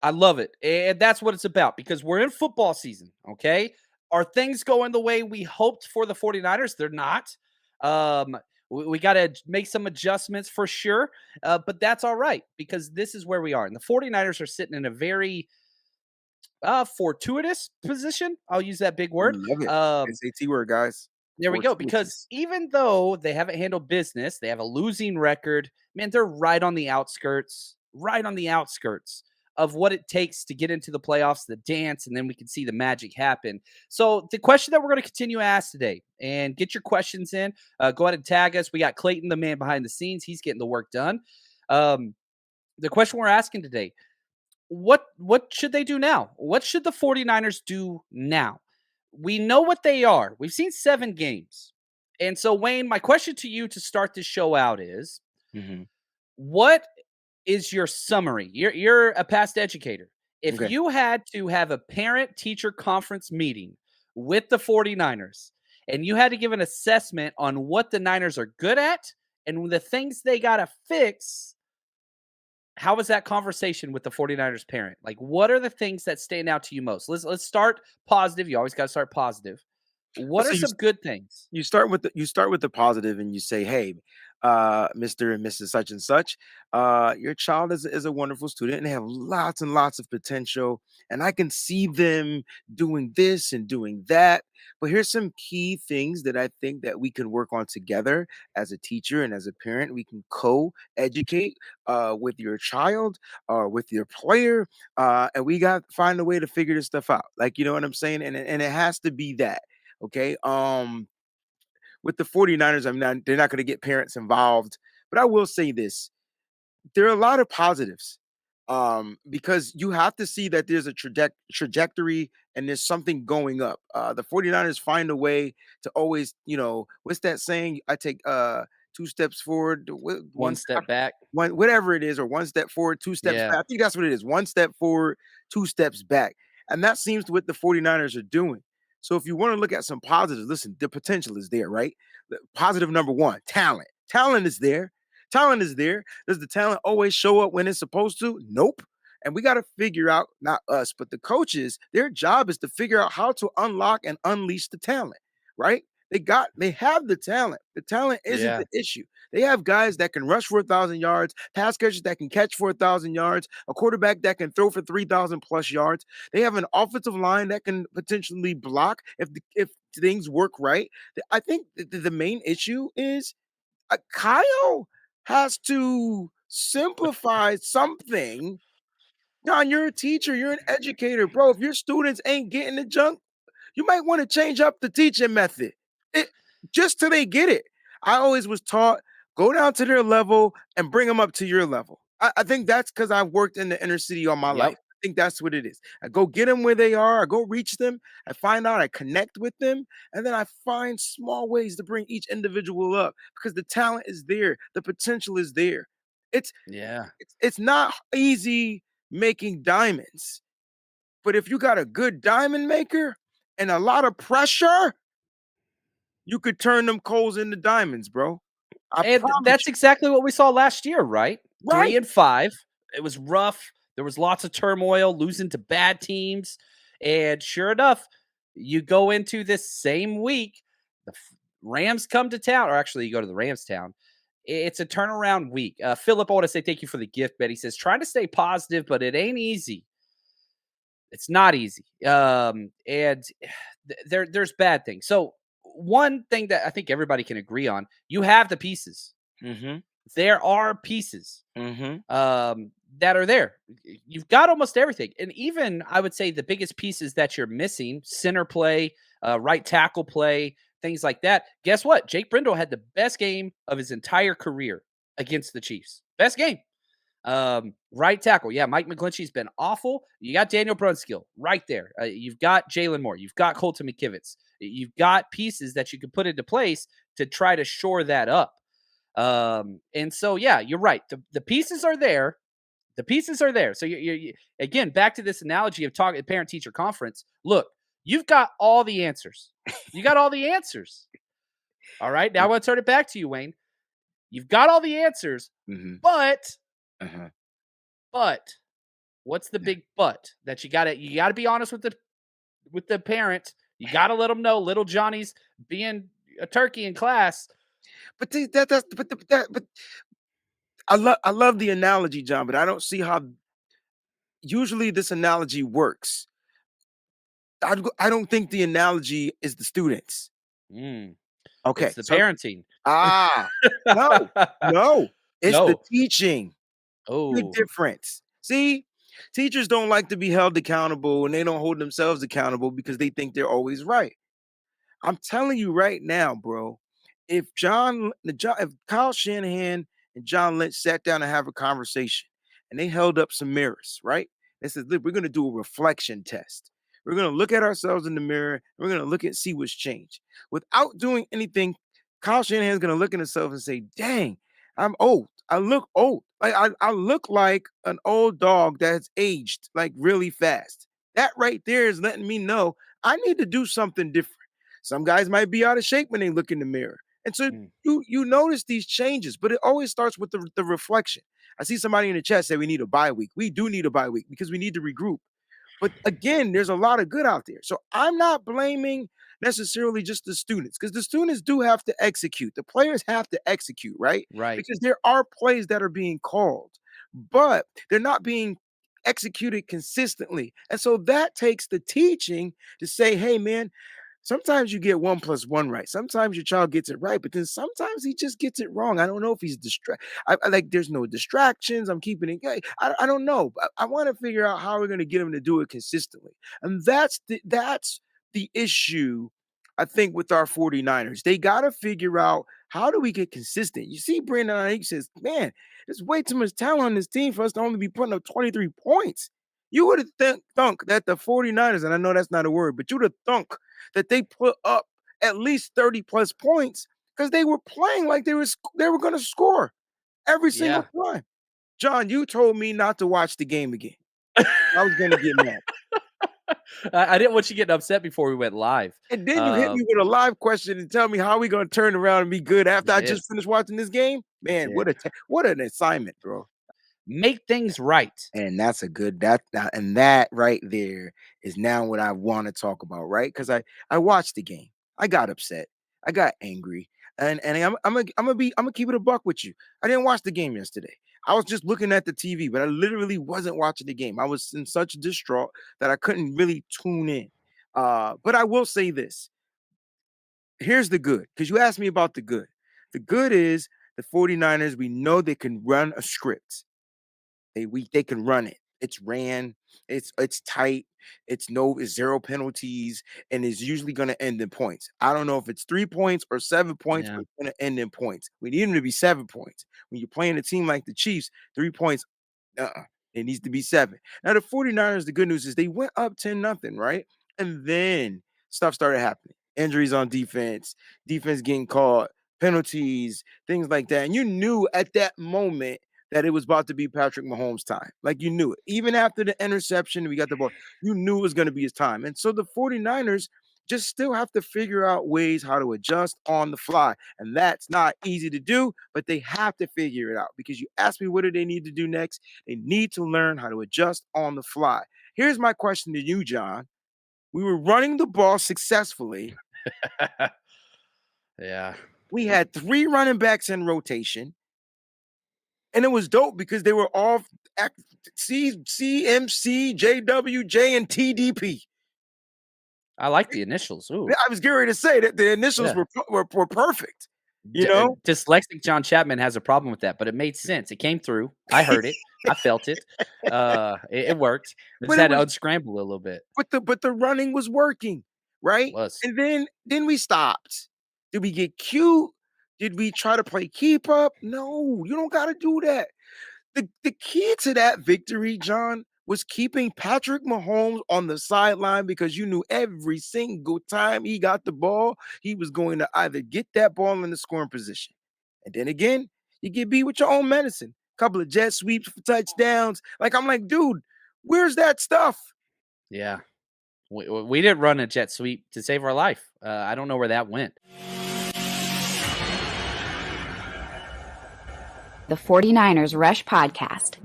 I love it. And that's what it's about because we're in football season, okay? Are things going the way we hoped for the 49ers? They're not. Um, we got to make some adjustments for sure, but that's all right because this is where we are. And the 49ers are sitting in a very fortuitous position. I'll use that big word. Love it. Um, SAT word, guys. there we go. Because Fortuitous. even though they haven't handled business, they have a losing record. Man, they're right on the outskirts of what it takes to get into the playoffs, the dance, and then we can see the magic happen. So, the question that we're going to continue to ask today, and get your questions in, go ahead and tag us. We got Clayton, the man behind the scenes. He's getting the work done. Um, the question we're asking today, what should they do now? What should the 49ers do now? We know what they are. We've seen 7 games. And so Wayne, my question to you to start this show out is, Hmm. what is your summary? You're a past educator. If Okay. you had to have a parent teacher conference meeting with the 49ers and you had to give an assessment on what the Niners are good at and the things they got to fix, how was that conversation with the 49ers parent? Like, what are the things that stand out to you most? Let's start positive. You always got to start positive. Well, What are so some good things? you start with the positive and you say, "Hey, Mr. and Mrs. Such and such, your child is a wonderful student and they have lots and lots of potential, and I can see them doing this and doing that. But here's some key things that I think that we can work on together as a teacher and as a parent. We can co-educate with your child or with your player, and we got to find a way to figure this stuff out. Like, you know what I'm saying? And it has to be that." Okay. With the 49ers, they're not going to get parents involved, but I will say this. There are a lot of positives. Because you have to see that there's a trajectory and there's something going up. The 49ers find a way to always, what's that saying? I take 2 steps forward, One step back. whatever it is, or 1 step forward, 2 steps Yeah. back. I think that's what it is. 1 step forward, 2 steps back. And that seems to what the 49ers are doing. So if you want to look at some positives, listen, the potential is there, right? Positive number one, talent. Talent is there. Talent is there. Does the talent always show up when it's supposed to? Nope. And we got to figure out, not us, but the coaches, their job is to figure out how to unlock and unleash the talent, right? They have the talent. The talent isn't Yeah. the issue. They have guys that can rush for 1,000 yards, pass catchers that can catch for 1,000 yards, a quarterback that can throw for 3,000 plus yards. They have an offensive line that can potentially block if things work right. I think the main issue is Kyle has to simplify something. John, you're a teacher, you're an educator, bro. If your students ain't getting the junk, you might want to change up the teaching method. It just till they get it. I always was taught go down to their level and bring them up to your level. I think that's because I've worked in the inner city all my life. Yep. I think that's what it is. I go get them where they are, I go reach them, I find out, I connect with them, and then I find small ways to bring each individual up because the talent is there, the potential is there. It's Yeah. it's not easy making diamonds, but if you got a good diamond maker and a lot of pressure, you could turn them coals into diamonds, bro. I And promise that's you. exactly what we saw last year, right? 3 Right. and 5. It was rough. There was lots of turmoil, losing to bad teams. And sure enough, you go into this same week, the Rams come to town, or actually, you go to the Rams town. It's a turnaround week. Philip, I want to say thank you for the gift, but he says, trying to stay positive, but it ain't easy. It's not easy. And there's bad things. So, one thing that I think everybody can agree on, you have the pieces. Mhm. There are pieces Mhm. that are there. You've got almost everything. And even I would say the biggest pieces that you're missing, center play, right tackle play, things like that. Guess what? Jake Brindle had the best game of his entire career against the Chiefs. Best game. Right tackle. Yeah, Mike McGlinchey's been awful. You got Daniel Brunskill right there. You've got Jalen Moore. You've got Colton McKivitz. You've got pieces that you can put into place to try to shore that up. And so, yeah, you're right. The pieces are there. The pieces are there. So again, back to this analogy of talking parent teacher conference. Look, you've got all the answers. You got all the answers. All right. Now I want to turn it back to you, Wayne. You've got all the answers, Mhm. but Uh-huh. but What's the big but that you gotta be honest with the parent. You gotta let them know little Johnny's being a turkey in class. But but I love the analogy, John, but I don't see how usually this analogy works. I don't think the analogy is the students. Mm, Okay, it's the so parenting. ah, no, no, it's the No. teaching. Big Oh, difference. See, teachers don't like to be held accountable and they don't hold themselves accountable because they think they're always right. I'm telling you right now, bro. If Kyle Shanahan and John Lynch sat down and have a conversation, and they held up some mirrors, right? They said, "Look, we're going to do a reflection test. We're going to look at ourselves in the mirror. And we're going to look at see what's changed." Without doing anything, Kyle Shanahan's going to look at himself and say, "Dang, I'm old. I look old. I look like an old dog that's aged like really fast." That right there is letting me know I need to do something different. Some guys might be out of shape when they look in the mirror. And so mm, you notice these changes, but it always starts with the reflection. I see somebody in the chat say we need a bye week. We do need a bye week because we need to regroup. But again, there's a lot of good out there. So I'm not blaming necessarily just the students because the students do have to execute. The players have to execute, right? right. Because there are plays that are being called, but they're not being executed consistently. And so that takes the teaching to say, hey, man, sometimes you get 1 + 1 right. Sometimes your child gets it right, but then sometimes he just gets it wrong. I don't know if he's I like there's no distractions. I'm keeping it. I don't know. I want to figure out how we're going to get him to do it consistently. And that's the issue I think with our 49ers. They got to figure out how do we get consistent. You see Brandon Ayuk says, "Man, there's way too much talent on this team for us to only be putting up 23 points." You would have thunk that the 49ers, and I know that's not a word, but you would have thunk that they put up at least 30 plus points because they were playing like they were going to score every single Yeah. time. John, you told me not to watch the game again. I was going to get mad. I didn't want you getting upset before we went live. And then you hit me Um, with a live question and tell me how we going to turn around and be good after you I did. just finished watching this game. You Man, did. what an assignment, bro. Make things right. And that's a good and that right there is now what I want to talk about, right? Because I watched the game. I got upset. I got angry. And I'm gonna keep it a buck with you. I didn't watch the game yesterday. I was just looking at the TV, but I literally wasn't watching the game. I was in such distraught that I couldn't really tune in. But I will say this. Here's the good, because you asked me about the good. The good is the 49ers, we know they can run a script. They can run it. It's ran. It's tight. It's zero penalties, and it's usually going to end in points. I don't know if it's 3 points or 7 points, Yeah. but it's going to end in points. We need them to be 7 points. When you're playing a team like the Chiefs, 3 points it needs to be 7. Now, the 49ers, the good news is they went up 10-0, right? And then stuff started happening. Injuries on defense getting caught, penalties, things like that. And you knew at that moment that it was about to be Patrick Mahomes' time. Like you knew it. Even after the interception, we got the ball, you knew it was going to be his time. And so the 49ers just still have to figure out ways how to adjust on the fly. And that's not easy to do, but they have to figure it out because you asked me what do they need to do next? They need to learn how to adjust on the fly. Here's my question to you, John. We were running the ball successfully. Yeah. We had 3 running backs in rotation. And it was dope because they were all CMC, JWJ, and TDP. I like the initials. Ooh. I was getting ready to say that the initials Yeah. were perfect, you know? Dyslexic John Chapman has a problem with that, but it made sense. It came through. I heard it. I felt it. It worked. I just But it had to was unscramble a little bit. but the running was working, It right? was. And then we stopped. Did we get cute? Did we try to play keep up? No, you don't gotta do that. The key to that victory, John, was keeping Patrick Mahomes on the sideline because you knew every single time he got the ball, he was going to either get that ball in the scoring position. And then again, you get beat with your own medicine. Couple of jet sweeps for touchdowns. Like I'm like, dude, where's that stuff? Yeah. We didn't run a jet sweep to save our life. I don't know where that went. The 49ers Rush Podcast.